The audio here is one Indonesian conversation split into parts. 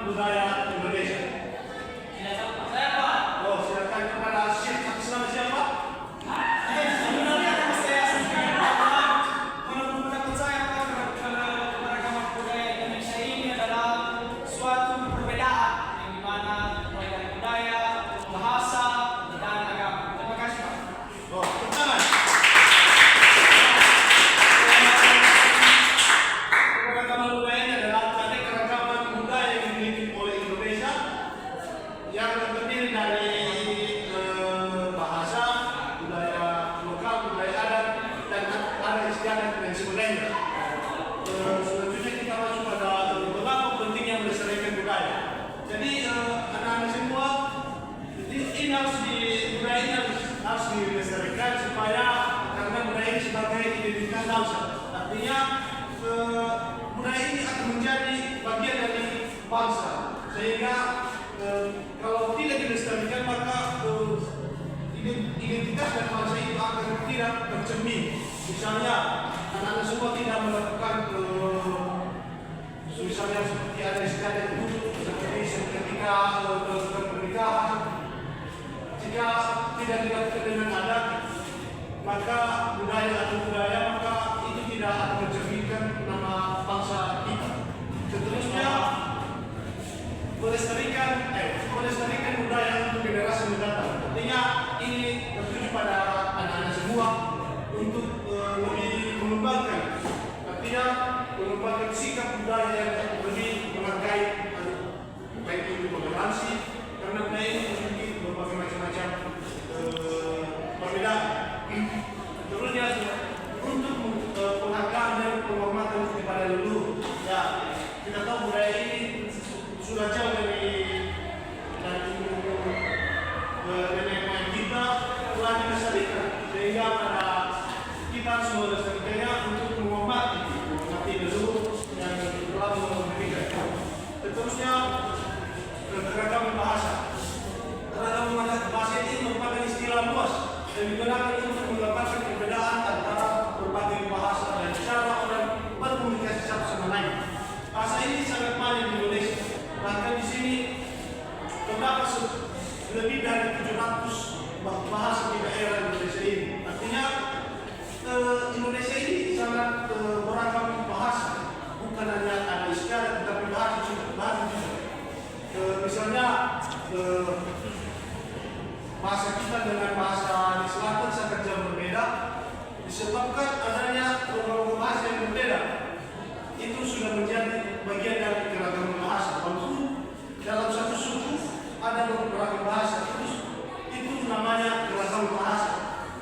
budaya Indonesia. Saya Pak. Oh, silakan kepada Syekh atas nama siapa? Sebenarnya nama saya sendiri Pak. Menurut pendapat saya Pak, keragaman budaya Indonesia ini adalah suatu perbedaan yang dimana mulai dari budaya, bahasa, dan agama. Terima kasih Pak. Oh, tepuk tangan. Keragaman budaya ini adalah tadi keragaman budaya yang dimiliki oleh Indonesia yang terdiri dari bahasa, budaya lokal, budaya adat, dan adat istiadat dan sebagainya. Selanjutnya kita masuk pada beberapa pentingnya melestarikan budaya. Jadi anak-anak semua, ini budaya ini harus dilestarikan supaya karena budaya ini sebagai identitas bangsa. Artinya budaya ini akan menjadi bagian dari bangsa, sehingga kalau tidak dilestarikan maka identitas dan bangsa itu akan tidak tercermin. Misalnya anak-anak semua tidak melakukan misalnya seperti ada istiadat dulu, seperti ketika pernikahan, jika tidak dilakukan dengan adat, maka maka itu tidak akan mencerminkan nama bangsa kita. Seterusnya melestarikan budaya untuk generasi mendatang. Artinya ini tertuju pada anak-anak semua untuk lebih mengembangkan, artinya mengembangkan sikap budaya yang lebih menghargai baik itu toleransi, karena budaya ini memiliki berbagai macam-macam perbedaan. Terusnya untuk penghargaan dan penghormatan kepada leluhur. Ya, kita tahu budaya ini sudah jauh dari nenek moyang kita telah dilestarikan, sehingga pada kita harus melestarikannya untuk menghormati leluhur yang telah memberikan. Seterusnya keragaman bahasa. Keragaman bahasa ini merupakan istilah luas yang digunakan untuk menggambarkan perbedaan antara berbagai bahasa dan cara orang berkomunikasi satu sama lain. Bahasa ini sangat banyak di Indonesia. Bahkan di sini terdapat lebih dari 700 bahasa di daerah Indonesia ini. Artinya Indonesia ini sangat beragam bahasa. Bukan hanya ada istiadat, tetapi bahasa juga. Misalnya bahasa kita dengan bahasa di selatan sangat jauh berbeda, disebabkan adanya beberapa bahasa yang berbeda. Itu sudah menjadi bagian dari keragaman bahasa. Walaupun dalam satu suku ada beberapa bahasa, itu namanya keragaman bahasa.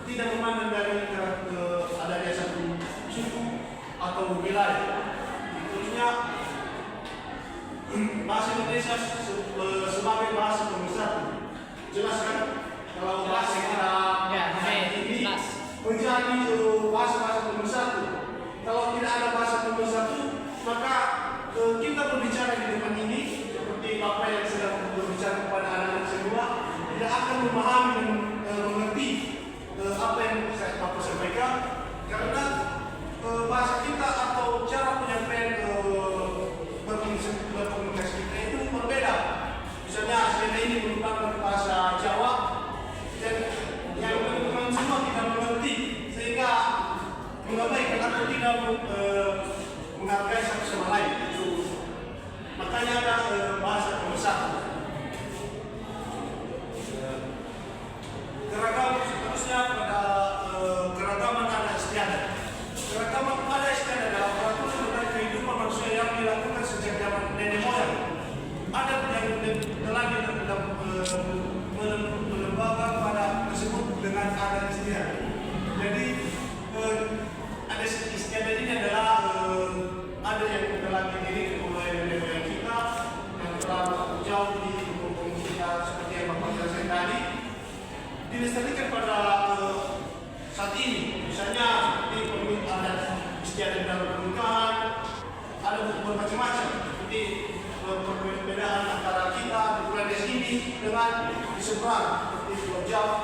Tidak memandang dari adanya satu suku atau wilayah. Terusnya bahasa Indonesia sebagai bahasa pemersatu. Jelas kan? Kalau bahasa kita ini menjadi bahasa pemersatu. Kalau tidak ada bahasa pemersatu, maka kita berbicara di depan ini seperti Bapak yang sedang berbicara kepada anak-anak semua tidak akan memahami dan mengerti apa yang Bapak sampaikan, karena bahasa kita atau cara penyampaian berkomunikasi kita itu berbeda. Misalnya saya ini merupakan bahasa Jawa dan yang teman-teman semua tidak mengerti, sehingga mengabaikan atau tidak menghargai satu sama lain. Makanya ada bahasa pemersatu. Seterusnya pada keragaman adat istiadat. Keragaman adat istiadat adalah peraturan tentang kehidupan manusia yang dilakukan sejak zaman nenek moyang. Adat yang telah melembaga pada tersebut dengan adat istiadat. Jadi adat istiadat ini adalah adat yang telah didirikan oleh nenek moyang kita yang telah jauh di hukum kita seperti yang Bapak jelaskan tadi, dilestarikan pada saat ini. Misalnya seperti adat istiadat dalam pernikahan, ada bermacam-macam seperti perbedaan antara kita di Bangladesh ini dengan di seberang seperti di Pulau Jawa.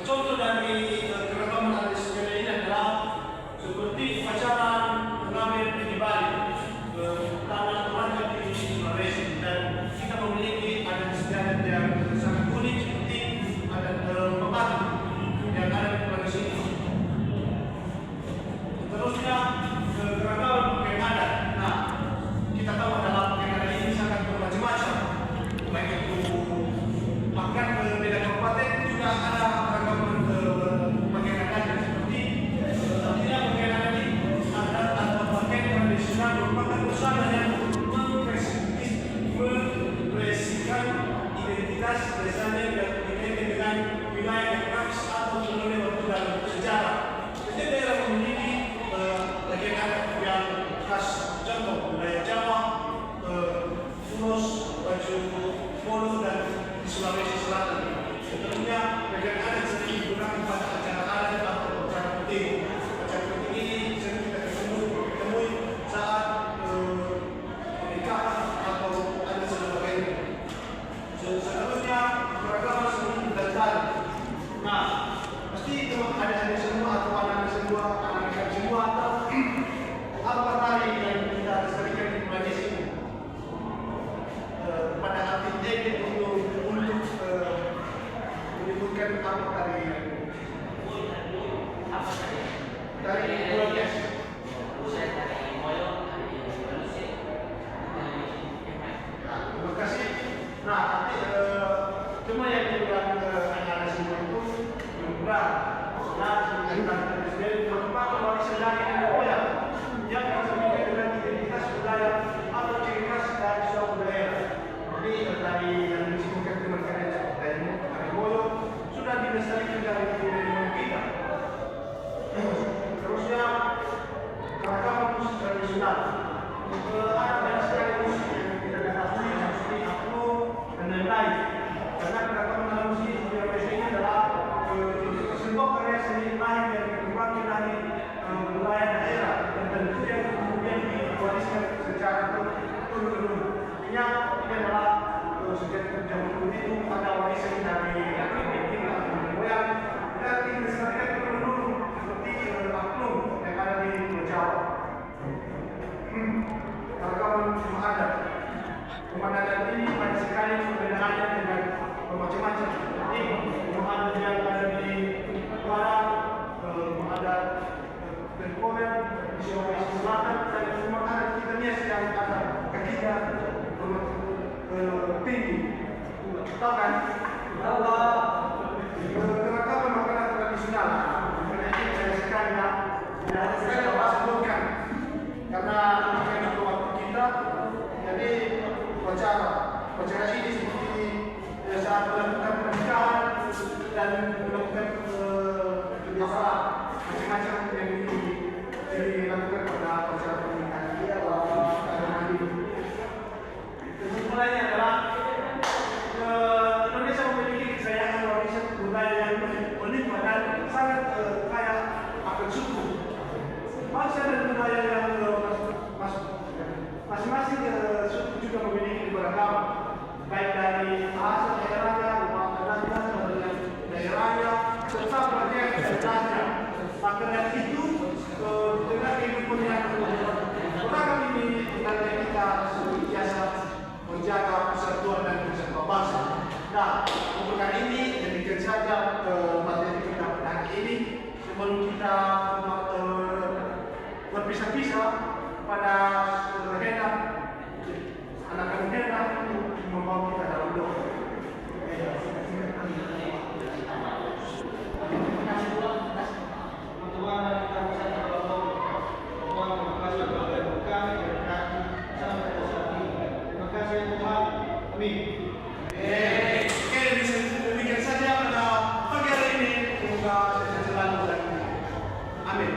Contoh dari keragaman adat istiadat ini adalah seperti upacara ada banyak sekali musik yang tidak diketahui seperti upload dan lain-lain. Karena keragaman dalam musik di Indonesia ini adalah sebuah karya seni lahir dari berbagai dari wilayah daerah dan tentu yang kemudian diwariskan secara turun-temurun. Artinya ini adalah sejak zaman dulu itu ada warisan dari moyang dan dilestarikan turun-temurun seperti upload yang ada di Jawa. Ragaman rumah adat. Rumah adat ini banyak sekali perbedaannya dengan macam-macam. Seperti rumah adat yang ada di barat, rumah adat Bengkolan, di Sulawesi Selatan, dan rumah adat kita Nias yang ada kakinya tinggi. Tahu kan? Keragaman makanan tradisional. Karena ini banyak sekali ya. Dan saya dapat sebutkan karena makanan itu waktu kita, jadi wawancara ini seperti saat melakukan pernikahan dan melakukan kebiasaan macam-macam yang dilakukan pada wawancara pernikahan agama Hindu. Kesimpulannya adalah Indonesia memiliki kekayaan warisan budaya yang melimpah dan sangat kaya akan suku. Bangsa dan budaya yang masing-masing suku juga memiliki keberagaman, baik dari bahasa daerahnya, rumah adatnya, dan daerahnya, serta bagian daerahnya. Maka dari itu, dengan kehidupan yang beragam ini, hendaknya kita senantiasa menjaga persatuan dan kesatuan bangsa. Nah, untuk kali ini, demikian saja materi kita pada hari ini. Sebelum kita berpisah-pisah pada Hena, anak-anak Hena membawa kita dalam doa. Oke, demikian saja pada pagi hari ini. Semoga sehat selalu dan amin.